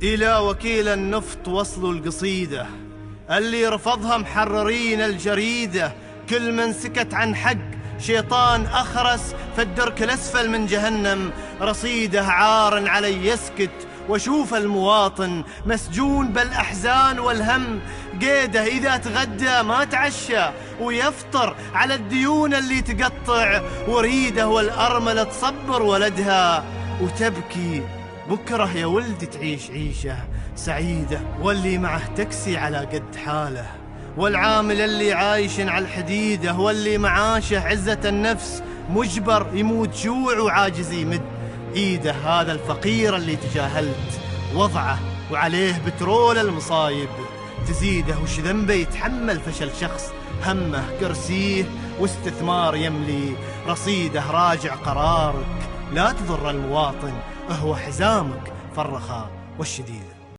إلى وكيل النفط وصلوا القصيدة، اللي رفضها محررين الجريدة. كل من سكت عن حق شيطان أخرس، في الدرك الأسفل من جهنم رصيده. عار علي يسكت واشوف المواطن مسجون بالأحزان والهم. قيده إذا تغدى ما تعشى، ويفطر على الديون اللي تقطع. وريده والأرملة تصبر ولدها وتبكي. بكره يا ولد تعيش عيشة سعيدة، واللي معه تكسي على قد حاله، والعامل اللي عايش على الحديدة، واللي معاشه عزة النفس مجبر يموت جوع وعاجز يمد ايده. هذا الفقير اللي تجاهلت وضعه وعليه بترول المصايب تزيده. وش ذنبه يتحمل فشل شخص همه كرسيه واستثمار يملي رصيده. راجع قرارك لا تضر المواطن، هو حزامك في الرخاء والشديد.